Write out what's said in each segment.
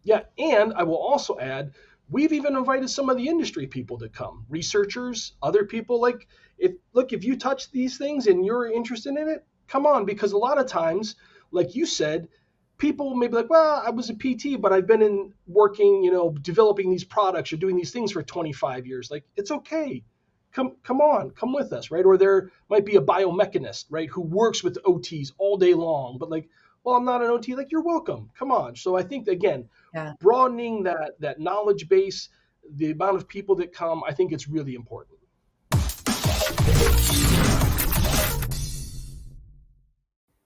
Yeah, and I will also add, we've even invited some of the industry people to come, researchers, other people. Like, if you touch these things and you're interested in it, come on, because a lot of times, like you said, people may be like, well, I was a PT, but I've been in working, developing these products or doing these things for 25 years. Like, it's okay. Come on, come with us, right? Or there might be a biomechanist, right, who works with OTs all day long, but like, well, I'm not an OT. Like, you're welcome. Come on. So I think, again, Yeah. broadening that knowledge base, the amount of people that come, I think it's really important.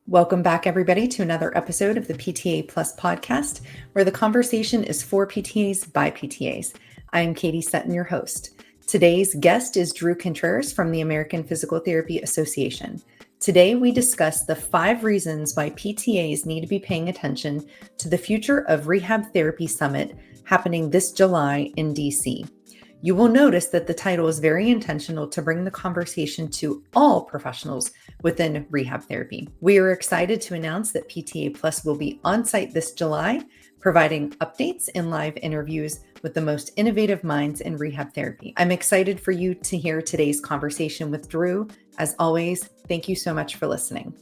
Welcome back, everybody, to another episode of the PTA Plus podcast, where the conversation is for PTAs by PTAs. I'm Katie Sutton, your host. Today's guest is Drew Contreras from the American Physical Therapy Association. Today, we discuss the 5 reasons why PTAs need to be paying attention to the Future of Rehab Therapy Summit happening this July in DC. You will notice that the title is very intentional to bring the conversation to all professionals within rehab therapy. We are excited to announce that PTA Plus will be on site this July, providing updates and live interviews with the most innovative minds in rehab therapy. I'm excited for you to hear today's conversation with Drew. As always, thank you so much for listening.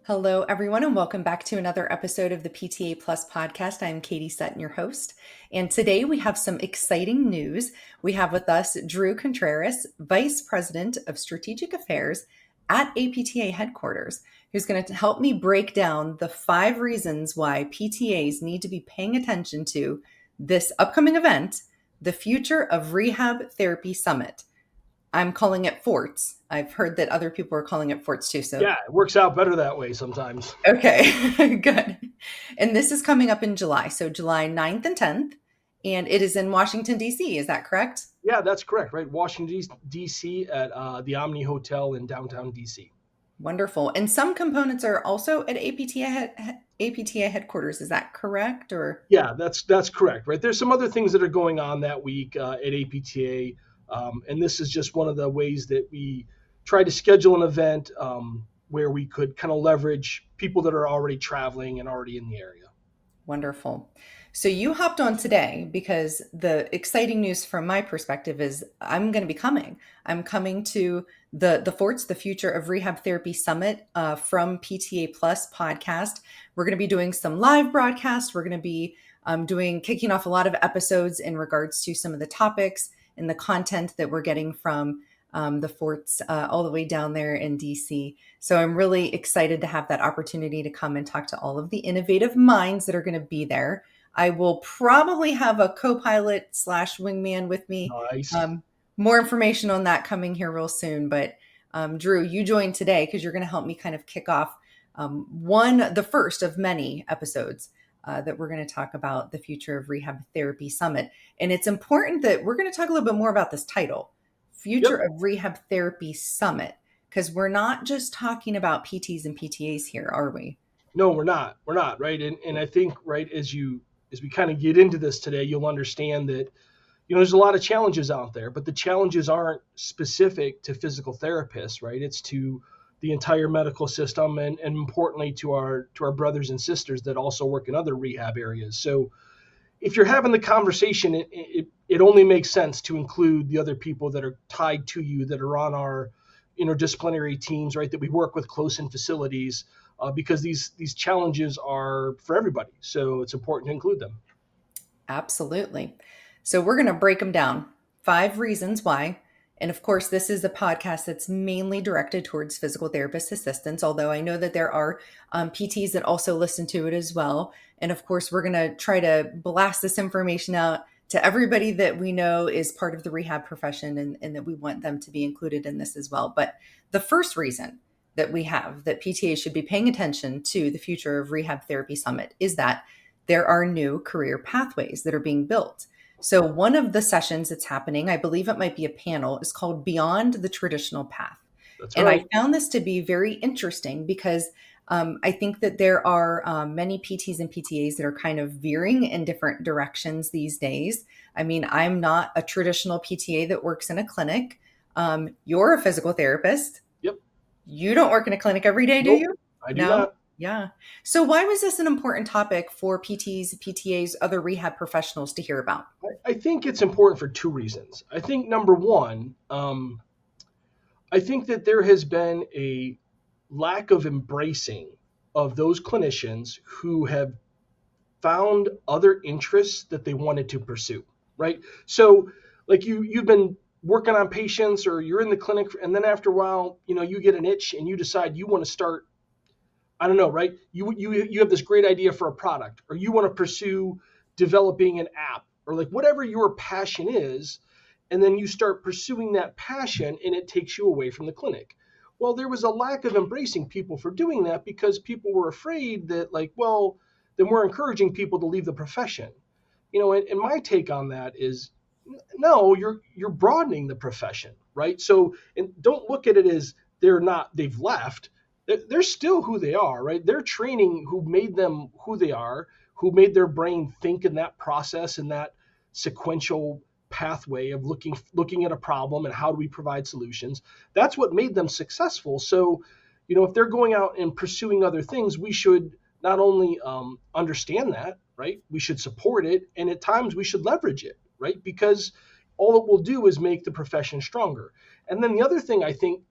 Hello, everyone, and welcome back to another episode of the PTA Plus podcast. I'm Katie Sutton, your host. And today we have some exciting news. We have with us Drew Contreras, Vice President of Strategic Affairs at APTA headquarters, who's going to help me break down the 5 reasons why PTAs need to be paying attention to this upcoming event, the Future of Rehab Therapy Summit. I'm calling it FORTS. I've heard that other people are calling it FORTS too. So yeah, it works out better that way sometimes. Okay, good. And this is coming up in July. So July 9th and 10th, and it is in Washington, D.C. Is that correct? Yeah, that's correct, right? Washington, D.C. at the Omni Hotel in downtown D.C. Wonderful. And some components are also at APTA headquarters. Is that correct? Or Yeah, that's correct, right? There's some other things that are going on that week at APTA. And this is just one of the ways that we try to schedule an event where we could kind of leverage people that are already traveling and already in the area. Wonderful. So you hopped on today because the exciting news from my perspective is I'm going to be coming. I'm coming to the FORTS, the Future of Rehab Therapy Summit from PTA Plus podcast. We're going to be doing some live broadcasts. We're going to be kicking off a lot of episodes in regards to some of the topics and the content that we're getting from the FORTS all the way down there in DC. So I'm really excited to have that opportunity to come and talk to all of the innovative minds that are going to be there. I will probably have a co-pilot / wingman with me. Nice. More information on that coming here real soon. But Drew, you joined today because you're going to help me kind of kick off the first of many episodes that we're going to talk about the Future of Rehab Therapy Summit. And it's important that we're going to talk a little bit more about this title, Future of Rehab Therapy Summit, because we're not just talking about PTs and PTAs here, are we? No, we're not, right? And I think, right, as we kind of get into this today, you'll understand that, there's a lot of challenges out there, but the challenges aren't specific to physical therapists, right? It's to the entire medical system and importantly to our brothers and sisters that also work in other rehab areas. So if you're having the conversation, it only makes sense to include the other people that are tied to you, that are on our interdisciplinary teams, right, that we work with close in facilities, because these challenges are for everybody. So it's important to include them. Absolutely. So we're going to break them down. 5 reasons why. And of course, this is a podcast that's mainly directed towards physical therapist assistants, although I know that there are PTs that also listen to it as well. And of course, we're going to try to blast this information out to everybody that we know is part of the rehab profession and that we want them to be included in this as well. But the first reason that we have that PTAs should be paying attention to the Future of Rehab Therapy Summit is that there are new career pathways that are being built. So one of the sessions that's happening, I believe it might be a panel, is called Beyond the Traditional Path. That's and right. I found this to be very interesting because I think that there are many PTs and PTAs that are kind of veering in different directions these days. I mean, I'm not a traditional PTA that works in a clinic. You're a physical therapist. Yep. You don't work in a clinic every day, do Nope, you? I do not. Yeah. So why was this an important topic for PTs, PTAs, other rehab professionals to hear about? I think it's important for two reasons. I think number one, I think that there has been a lack of embracing of those clinicians who have found other interests that they wanted to pursue, right? So like you've been working on patients or you're in the clinic and then after a while, you get an itch and you decide you want to start, I don't know, right? You have this great idea for a product or you want to pursue developing an app or like whatever your passion is, and then you start pursuing that passion and it takes you away from the clinic. Well, there was a lack of embracing people for doing that because people were afraid that like, well, then we're encouraging people to leave the profession. And my take on that is no, you're broadening the profession, right? So, and don't look at it as they've left. They're still who they are, right? They're training who made them who they are, who made their brain think in that process and that sequential pathway of looking at a problem and how do we provide solutions. That's what made them successful. So, if they're going out and pursuing other things, we should not only understand that, right? We should support it, and at times we should leverage it, right? Because all it will do is make the profession stronger. And then the other thing I think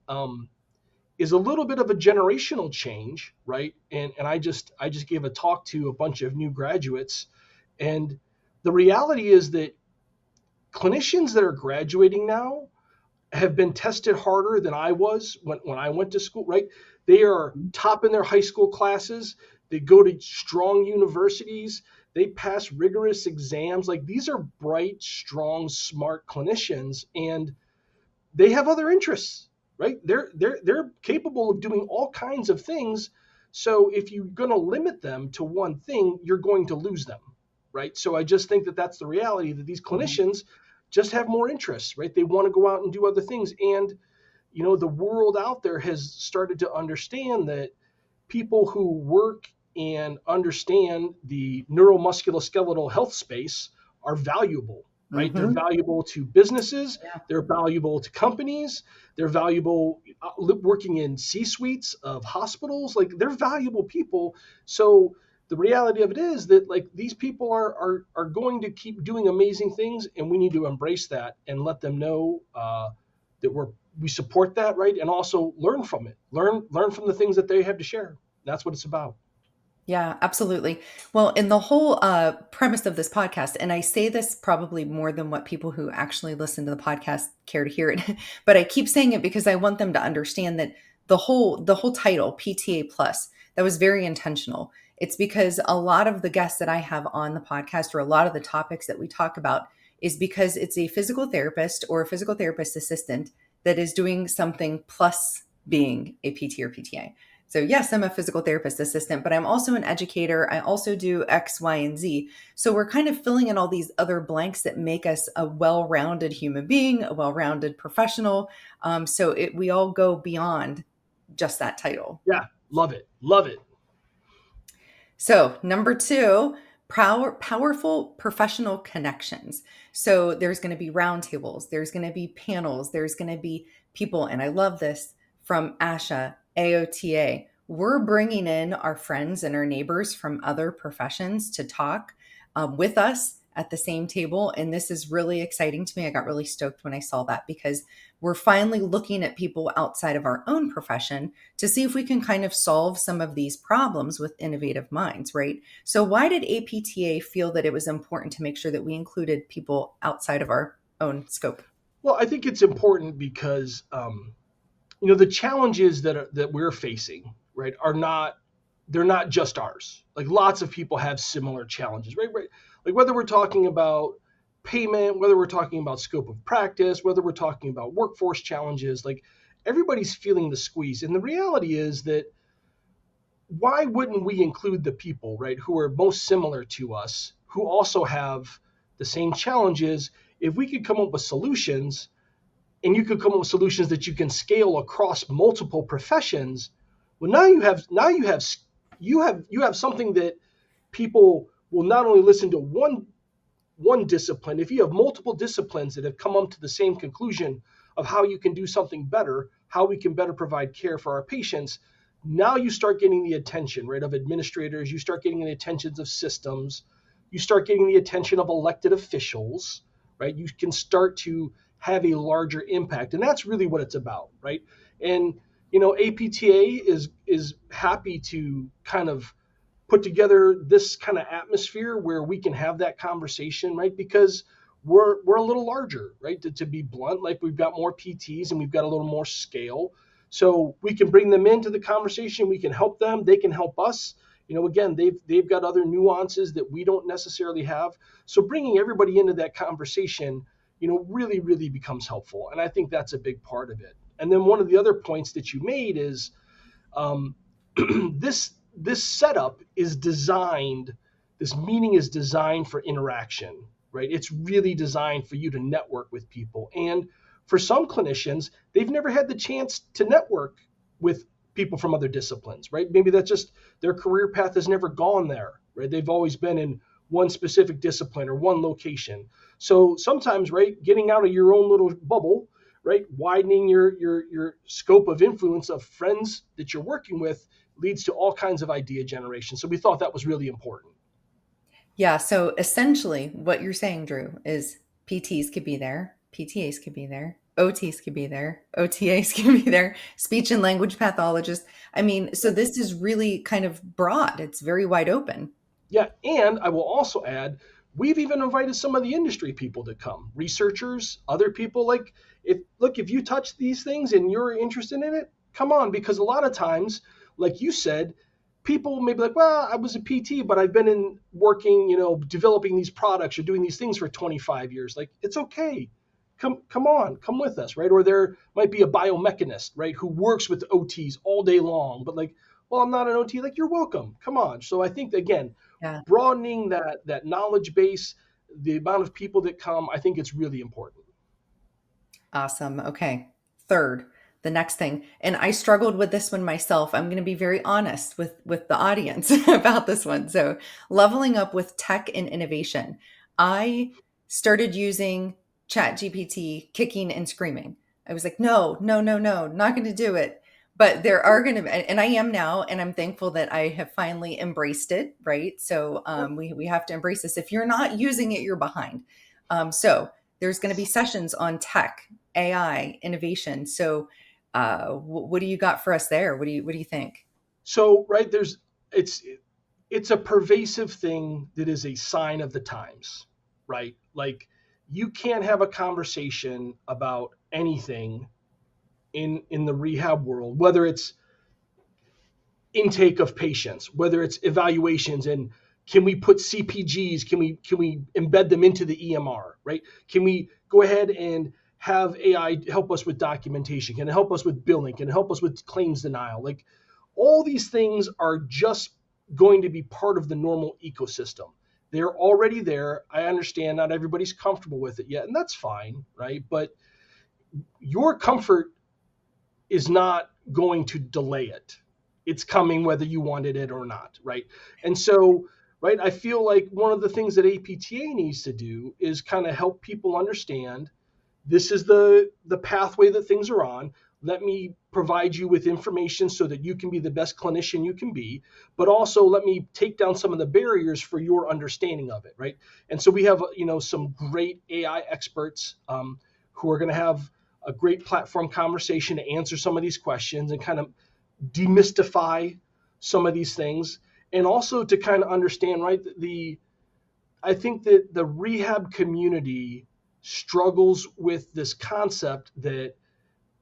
is a little bit of a generational change, right? And I just gave a talk to a bunch of new graduates, and the reality is that clinicians that are graduating now have been tested harder than I was when I went to school, right? They are top in their high school classes. They go to strong universities. They pass rigorous exams. Like these are bright, strong, smart clinicians, and they have other interests, right? They're capable of doing all kinds of things. So if you're going to limit them to one thing, you're going to lose them, right? So I just think that that's the reality that these clinicians just have more interests, right? They want to go out and do other things. And, the world out there has started to understand that people who work and understand the neuromusculoskeletal health space are valuable, right? They're valuable to businesses. Yeah. They're valuable to companies. They're valuable working in C-suites of hospitals. Like they're valuable people. So the reality of it is that like these people are going to keep doing amazing things, and we need to embrace that and let them know that we support that, right? And also learn from it. Learn from the things that they have to share. That's what it's about. Yeah, absolutely. Well, in the whole premise of this podcast, and I say this probably more than what people who actually listen to the podcast care to hear it, but I keep saying it because I want them to understand that the whole title PTA plus, that was very intentional. It's because a lot of the guests that I have on the podcast, or a lot of the topics that we talk about, is because it's a physical therapist or a physical therapist assistant that is doing something plus being a PT or PTA. So yes, I'm a physical therapist assistant, but I'm also an educator. I also do X, Y, and Z. So we're kind of filling in all these other blanks that make us a well-rounded human being, a well-rounded professional. We all go beyond just that title. Yeah, love it. Love it. So number two, powerful professional connections. So there's going to be roundtables, there's going to be panels, there's going to be people, and I love this, from ASHA, AOTA. We're bringing in our friends and our neighbors from other professions to talk with us at the same table. And this is really exciting to me. I got really stoked when I saw that because we're finally looking at people outside of our own profession to see if we can kind of solve some of these problems with innovative minds, right? So why did APTA feel that it was important to make sure that we included people outside of our own scope? Well, I think it's important because the challenges that we're facing, right, they're not just ours. Like lots of people have similar challenges, right? Like whether we're talking about payment, whether we're talking about scope of practice, whether we're talking about workforce challenges, like everybody's feeling the squeeze. And the reality is that why wouldn't we include the people, right, who are most similar to us, who also have the same challenges? If we could come up with solutions, and you could come up with solutions that you can scale across multiple professions, well, now you have something that people will not only listen to one discipline. If you have multiple disciplines that have come up to the same conclusion of how you can do something better, how we can better provide care for our patients, Now you start getting the attention, right, of administrators. You start getting the attentions of systems. You start getting the attention of elected officials, right? You can start to have a larger impact, and that's really what it's about, right? And APTA is happy to kind of put together this kind of atmosphere where we can have that conversation, right? Because we're a little larger, right? To be blunt, like we've got more PTs and we've got a little more scale. So we can bring them into the conversation. We can help them. They can help us. Again, they've got other nuances that we don't necessarily have. So bringing everybody into that conversation, really, really becomes helpful. And I think that's a big part of it. And then one of the other points that you made is this setup is designed. This meeting is designed for interaction, right? It's really designed for you to network with people. And for some clinicians, they've never had the chance to network with people from other disciplines, right? Maybe that's just their career path has never gone there, right? They've always been in one specific discipline or one location. So sometimes, right, getting out of your own little bubble, right, widening your scope of influence of friends that you're working with leads to all kinds of idea generation. So we thought that was really important. Yeah. So essentially, what you're saying, Drew, is PTs could be there, PTAs could be there, OTs could be there, OTAs could be there, speech and language pathologists. I mean, so this is really kind of broad. It's very wide open. Yeah, and I will also add, we've even invited some of the industry people to come, researchers, other people. Like, if you touch these things and you're interested in it, come on, because a lot of times, like you said, people may be like, well, I was a PT, but I've been in working, developing these products or doing these things for 25 years. Like, it's okay. Come on, come with us, right? Or there might be a biomechanist, right, who works with OTs all day long, but like, well, I'm not an OT. Like, you're welcome. Come on. So I think, again, Yeah. broadening that knowledge base, the amount of people that come, I think it's really important. Awesome. Okay. Third, the next thing, and I struggled with this one myself. I'm going to be very honest with the audience about this one. So, leveling up with tech and innovation. I started using ChatGPT kicking and screaming. I was like, no, no, no, no, not going to do it. But there are going to, and I am now, and I'm thankful that I have finally embraced it. Right. So we have to embrace this. If you're not using it, you're behind. So there's going to be sessions on tech, AI, innovation. So what do you got for us there? What do you think? So, right, it's a pervasive thing that is a sign of the times, right? Like, you can't have a conversation about anything in the rehab world, whether it's intake of patients, whether it's evaluations, and can we put CPGs, can we embed them into the EMR, right? Can we go ahead and have AI help us with documentation? Can it help us with billing? Can it help us with claims denial? Like, all these things are just going to be part of the normal ecosystem. They're already there. I understand not everybody's comfortable with it yet, and that's fine, right? But your comfort is not going to delay it. It's coming whether you wanted it or not, right? And so, right, I feel like one of the things that APTA needs to do is kind of help people understand this is the pathway that things are on. Let me provide you with information so that you can be the best clinician you can be, but also let me take down some of the barriers for your understanding of it, right? And so we have, some great AI experts who are going to have a great platform conversation to answer some of these questions and kind of demystify some of these things, and also to kind of understand, right, I think that the rehab community struggles with this concept that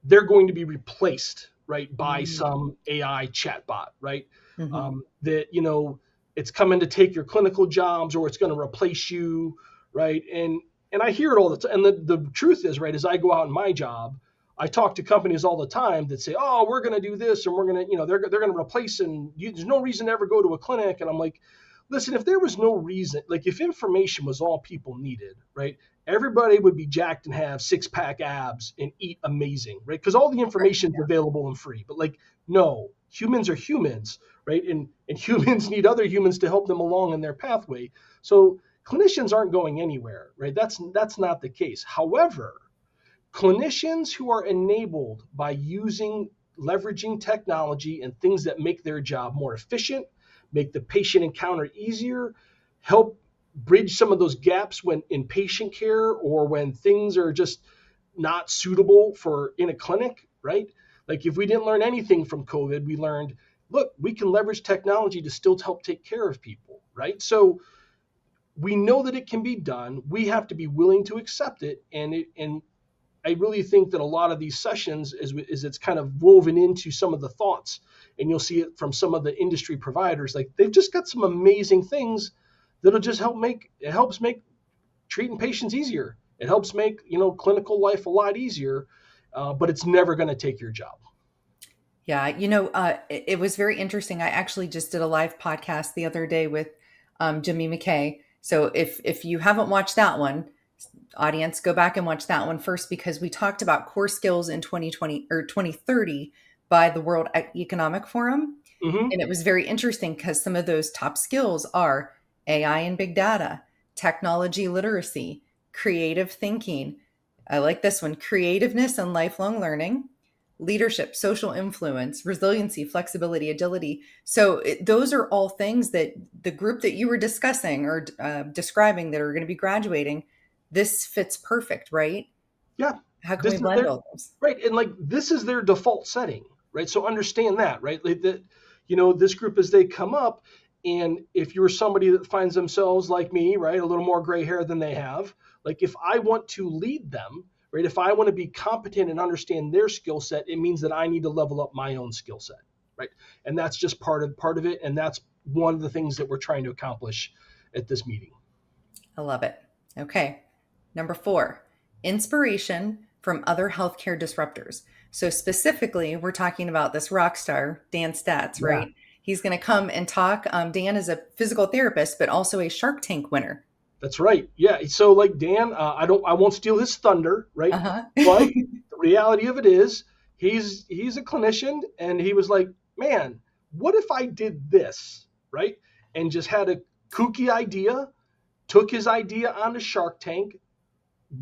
they're going to be replaced, right, by some AI chatbot, right? Mm-hmm. That, it's coming to take your clinical jobs, or it's going to replace you, right? And I hear it all the time. And the truth is, right, as I go out in my job, I talk to companies all the time that say, oh, we're going to do this, and we're going to, they're going to replace, and there's no reason to ever go to a clinic. And I'm like, listen, if there was no reason, like if information was all people needed, right, everybody would be jacked and have six-pack abs and eat amazing, right? Because all the information is available and free. But like, no, humans are humans, right? And humans need other humans to help them along in their pathway. So clinicians aren't going anywhere, right? That's not the case. However, clinicians who are enabled by using leveraging technology and things that make their job more efficient, make the patient encounter easier, help bridge some of those gaps when in patient care or when things are just not suitable for in a clinic, right? Like if we didn't learn anything from COVID, we learned, look, we can leverage technology to still help take care of people, right? So we know that it can be done. We have to be willing to accept it. And I really think that a lot of these sessions is it's kind of woven into some of the thoughts, and you'll see it from some of the industry providers. Like they've just got some amazing things that'll just helps make treating patients easier. It helps make, clinical life a lot easier, but it's never going to take your job. Yeah, it was very interesting. I actually just did a live podcast the other day with Jimmy McKay. So if you haven't watched that one, audience, go back and watch that one first, because we talked about core skills in 2020 or 2030 by the World Economic Forum. Mm-hmm. And it was very interesting because some of those top skills are AI and big data, technology literacy, creative thinking. I like this one: creativeness and lifelong learning, leadership, social influence, resiliency, flexibility, agility. So those are all things that the group that you were discussing or describing that are going to be graduating, this fits perfect, right? Yeah. How can we blend all those? Right. And like, this is their default setting, right? So understand that, right? Like that, this group as they come up, and if you're somebody that finds themselves like me, right, a little more gray hair than they have, like if I want to lead them, right, if I want to be competent and understand their skill set, it means that I need to level up my own skill set, right? And that's just part of it. And that's one of the things that we're trying to accomplish at this meeting. I love it. Okay. Number 4, inspiration from other healthcare disruptors. So specifically, we're talking about this rock star, Dan Statz, right? Yeah. He's going to come and talk. Dan is a physical therapist, but also a Shark Tank winner. That's right. Yeah. So like Dan, I won't steal his thunder, right? But the reality of it is he's a clinician, and he was like, man, what if I did this, right? And just had a kooky idea, took his idea onto Shark Tank,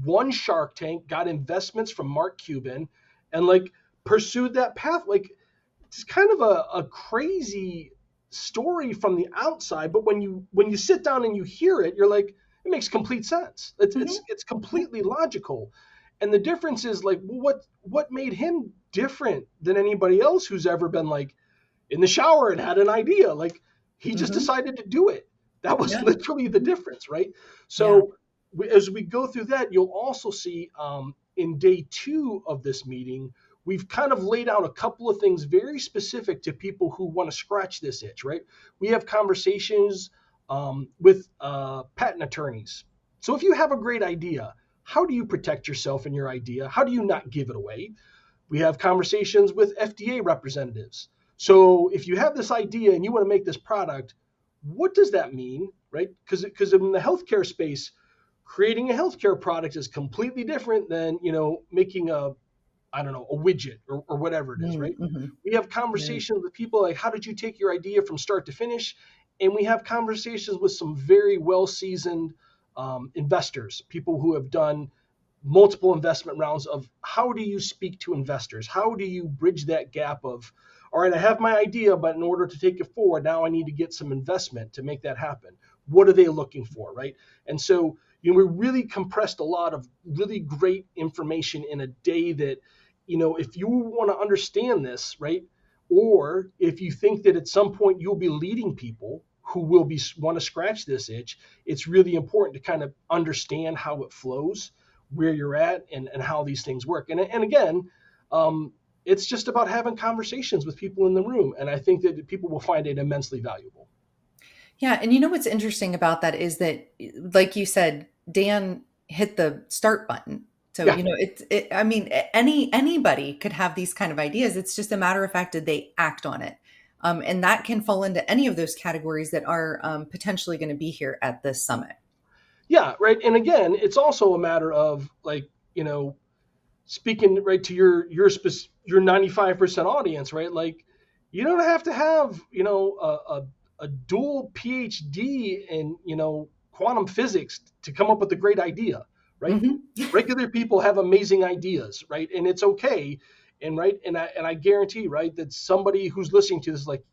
won Shark Tank, got investments from Mark Cuban, and like pursued that path. Like it's kind of a crazy story from the outside, but when you sit down and you hear it, you're like, it makes complete sense. It's completely logical. And the difference is like, well, what made him different than anybody else who's ever been like in the shower and had an idea? Like he just decided to do it. That was literally the difference, right? So as we go through that, you'll also see in day 2 of this meeting, we've kind of laid out a couple of things very specific to people who want to scratch this itch, right? We have conversations with patent attorneys. So if you have a great idea, how do you protect yourself and your idea? How do you not give it away? We have conversations with FDA representatives. So if you have this idea and you want to make this product, what does that mean, right? Because in the healthcare space, creating a healthcare product is completely different than, making a widget or whatever it is, right? Mm-hmm. We have conversations with people like, how did you take your idea from start to finish? And we have conversations with some very well-seasoned investors, people who have done multiple investment rounds of how do you speak to investors? How do you bridge that gap of, all right, I have my idea, but in order to take it forward, now I need to get some investment to make that happen. What are they looking for, right? And so, we really compressed a lot of really great information in a day that, if you want to understand this, right, or if you think that at some point you'll be leading people who will want to scratch this itch, it's really important to kind of understand how it flows, where you're at, and how these things work. And again, it's just about having conversations with people in the room. And I think that people will find it immensely valuable. Yeah. And what's interesting about that is that, like you said, Dan hit the start button. So, anybody could have these kind of ideas. It's just a matter of fact, did they act on it? And that can fall into any of those categories that are potentially going to be here at this summit. Yeah, right. And again, it's also a matter of like, speaking right to your 95% audience, right? Like, you don't have to have, a dual PhD in, quantum physics to come up with a great idea, right? Mm-hmm. Regular people have amazing ideas, right? And it's okay And right, and I guarantee, right, that somebody who's listening to this is like,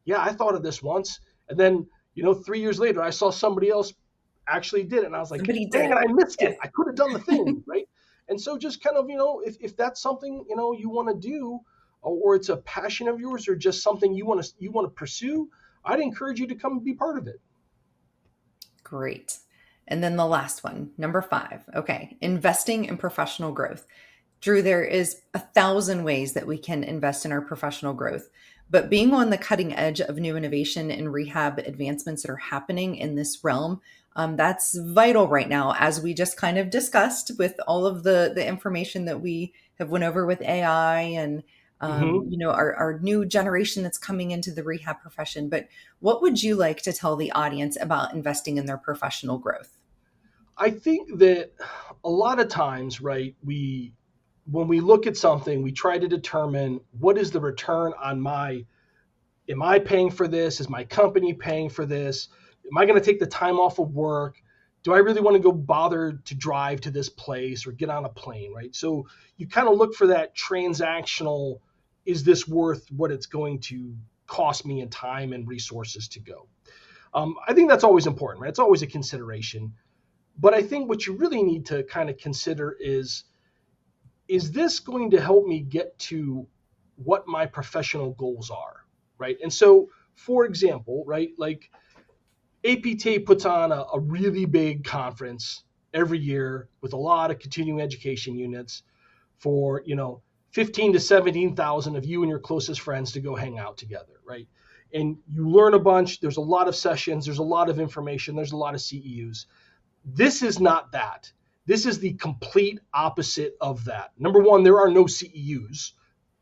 yeah, I thought of this once, and then 3 years later, I saw somebody else actually did it, and I was like, Somebody did dang it, it. I missed Yes. it. I could have done the thing, right? And so just kind of, if that's something you want to do, or it's a passion of yours, or just something you want to pursue, I'd encourage you to come be part of it. Great. And then the last one, number 5. Okay. Investing in professional growth. Drew, there is 1,000 ways that we can invest in our professional growth, but being on the cutting edge of new innovation and rehab advancements that are happening in this realm, that's vital right now, as we just kind of discussed with all of the information that we have went over with AI and our new generation that's coming into the rehab profession. But what would you like to tell the audience about investing in their professional growth? I think that a lot of times, right, when we look at something, we try to determine what is the return on am I paying for this? Is my company paying for this? Am I going to take the time off of work? Do I really want to go bother to drive to this place or get on a plane, right? So you kind of look for that transactional, is this worth what it's going to cost me in time and resources to go? I think that's always important, right? It's always a consideration. But I think what you really need to kind of consider is this going to help me get to what my professional goals are, right? And so, for example, right, like APTA puts on a really big conference every year with a lot of continuing education units for, 15 to 17,000 of you and your closest friends to go hang out together, right? And you learn a bunch. There's a lot of sessions. There's a lot of information. There's a lot of CEUs. This is not that. This is the complete opposite of that. Number one, there are no CEUs,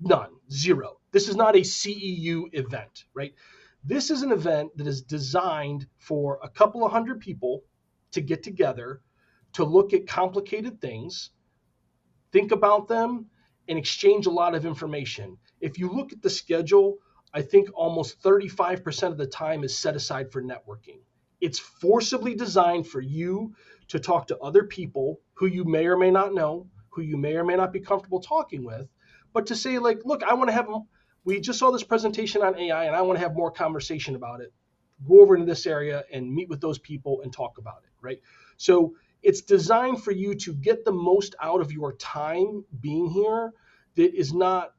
none, zero. This is not a CEU event, right? This is an event that is designed for a couple of hundred people to get together to look at complicated things, think about them, and exchange a lot of information. If you look at the schedule, I think almost 35% of the time is set aside for networking. It's forcibly designed for you to talk to other people who you may or may not know, who you may or may not be comfortable talking with, but to say, like, look, we just saw this presentation on AI and I want to have more conversation about it. Go over into this area and meet with those people and talk about it, right? So it's designed for you to get the most out of your time being here that is not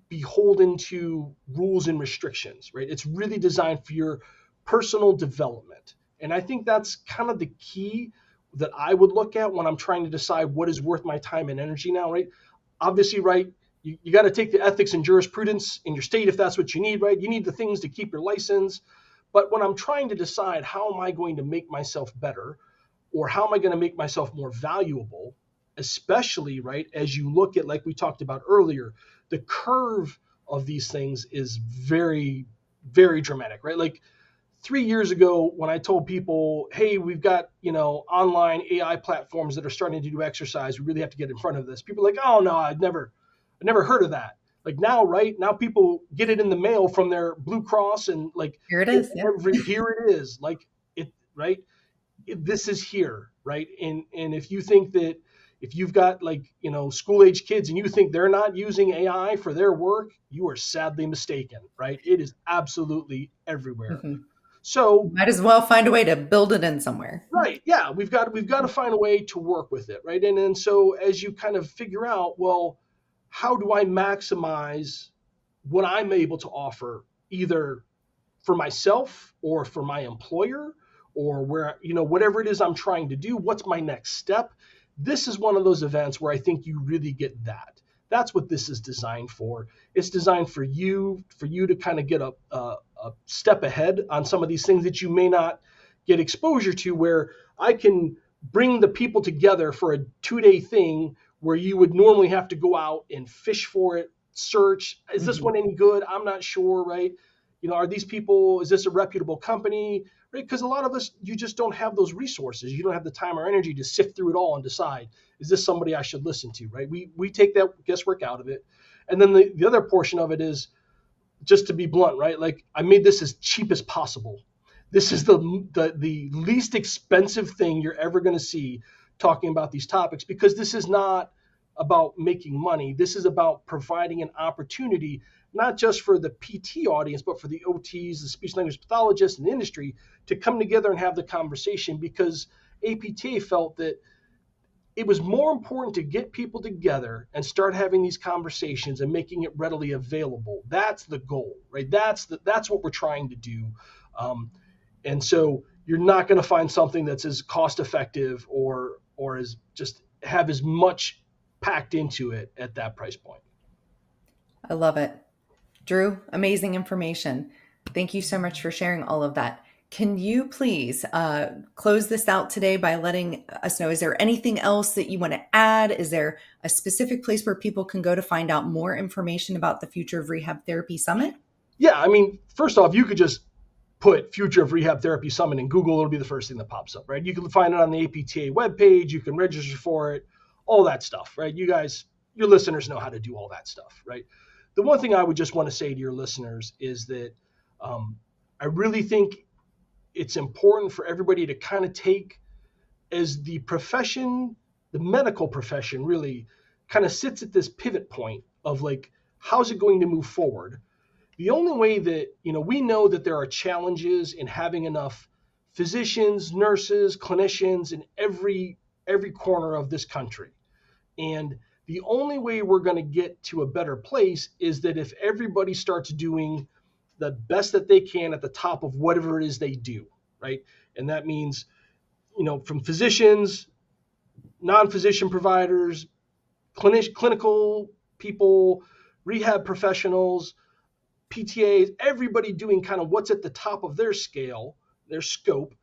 beholden to rules and restrictions, right? It's really designed for your personal development. And I think that's kind of the key that I would look at when I'm trying to decide what is worth my time and energy now, right? Obviously, right, you got to take the ethics and jurisprudence in your state if that's what you need, right? You need the things to keep your license. But when I'm trying to decide how am I going to make myself better, or how am I going to make myself more valuable, especially, right, as you look at, like we talked about earlier, the curve of these things is very, very dramatic, right? Like 3 years ago, when I told people, hey, we've got, online AI platforms that are starting to do exercise, we really have to get in front of this. People are like, oh no, I never heard of that. Like now, right now, people get it in the mail from their Blue Cross, and like Here it is. Yeah. here it is, like it, right? This is here, right? And if you think that if you've got school age kids and you think they're not using AI for their work, you are sadly mistaken, right? It is absolutely everywhere. Mm-hmm. So might as well find a way to build it in somewhere. Right. Yeah. We've got to find a way to work with it. Right. And so as you kind of figure out, well, how do I maximize what I'm able to offer, either for myself or for my employer, or where, whatever it is I'm trying to do, what's my next step? This is one of those events where I think you really get that. That's what this is designed for. It's designed for you to kind of get a step ahead on some of these things that you may not get exposure to, where I can bring the people together for a 2-day thing where you would normally have to go out and fish for it, search, is this one any good? I'm not sure, right? Are these people, is this a reputable company? Right? Because a lot of us, you just don't have those resources. You don't have the time or energy to sift through it all and decide, is this somebody I should listen to, right? We take that guesswork out of it. And then the other portion of it is, just to be blunt, right? Like, I made this as cheap as possible. This is the least expensive thing you're ever going to see talking about these topics, because this is not about making money. This is about providing an opportunity, not just for the PT audience, but for the OTs, the speech language pathologists, and the industry to come together and have the conversation, because APTA felt that it was more important to get people together and start having these conversations and making it readily available. That's the goal, right? That's what we're trying to do. And so you're not going to find something that's as cost effective or as just have as much packed into it at that price point. I love it. Drew, amazing information. Thank you so much for sharing all of that. Can you please close this out today by letting us know, is there anything else that you want to add? Is there a specific place where people can go to find out more information about the Future of Rehab Therapy Summit? Yeah, I mean, first off, you could just put Future of Rehab Therapy Summit in Google. It'll be the first thing that pops up, right? You can find it on the APTA webpage. You can register for it, all that stuff, right? You guys, your listeners know how to do all that stuff, right? The one thing I would just want to say to your listeners is that I really think it's important for everybody to kind of take, as the profession, the medical profession really kind of sits at this pivot point of like, how's it going to move forward? The only way that, we know that there are challenges in having enough physicians, nurses, clinicians in every corner of this country. And the only way we're going to get to a better place is that if everybody starts doing the best that they can at the top of whatever it is they do, right? And that means, from physicians, non-physician providers, clinical people, rehab professionals, PTAs, everybody doing kind of what's at the top of their scale, their scope.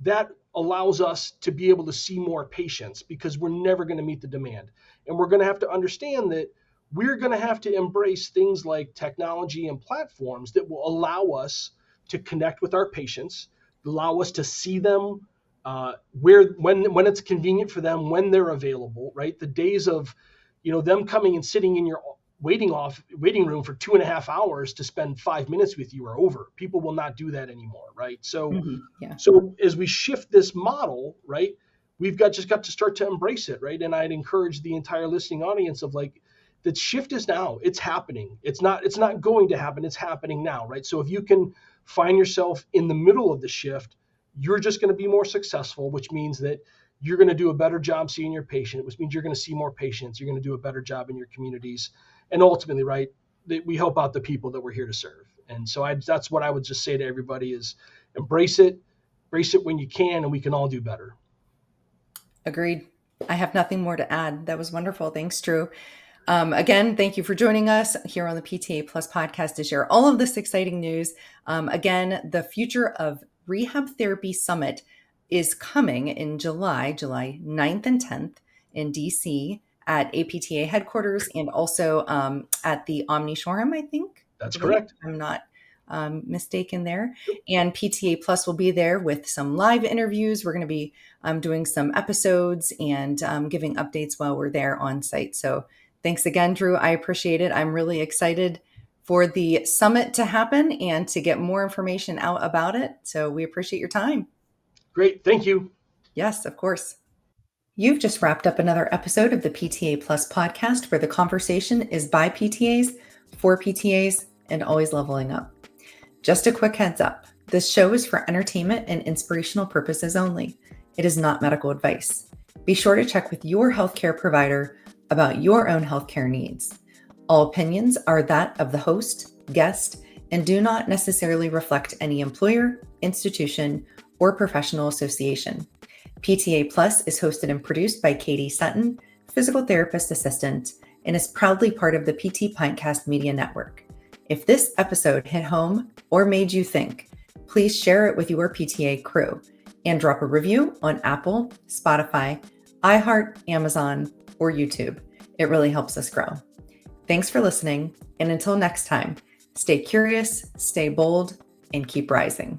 That allows us to be able to see more patients, because we're never going to meet the demand. And we're going to have to understand that we're going to have to embrace things like technology and platforms that will allow us to connect with our patients, allow us to see them when it's convenient for them, when they're available, right? The days of, them coming and sitting in your waiting room for 2.5 hours to spend 5 minutes with you are over. People will not do that anymore, right? So, So as we shift this model, right, we've got to start to embrace it, right? And I'd encourage the entire listening audience of like, the shift is now. It's happening. It's not going to happen. It's happening now, right? So if you can find yourself in the middle of the shift, you're just going to be more successful, which means that you're going to do a better job seeing your patient, which means you're going to see more patients. You're going to do a better job in your communities. And ultimately, right, we help out the people that we're here to serve. And so that's what I would just say to everybody is embrace it when you can, and we can all do better. Agreed. I have nothing more to add. That was wonderful. Thanks, Drew. Again, thank you for joining us here on the PTA Plus podcast to share all of this exciting news. Again, the Future of Rehab Therapy Summit is coming in July 9th and 10th in DC at APTA headquarters, and also at the Omni Shoreham, I think. That's correct. I'm not mistaken there. And PTA Plus will be there with some live interviews. We're going to be doing some episodes and giving updates while we're there on site. So thanks again, Drew. I appreciate it. I'm really excited for the summit to happen and to get more information out about it. So we appreciate your time. Great. Thank you. Yes, of course. You've just wrapped up another episode of the PTA Plus podcast, where the conversation is by PTAs, for PTAs, and always leveling up. Just a quick heads up. This show is for entertainment and inspirational purposes only. It is not medical advice. Be sure to check with your healthcare provider about your own healthcare needs. All opinions are that of the host, guest, and do not necessarily reflect any employer, institution, or professional association. PTA Plus is hosted and produced by Katie Sutton, physical therapist assistant, and is proudly part of the PT Pintcast Media Network. If this episode hit home or made you think, please share it with your PTA crew and drop a review on Apple, Spotify, iHeart, Amazon, or YouTube. It really helps us grow. Thanks for listening, and until next time, stay curious, stay bold, and keep rising.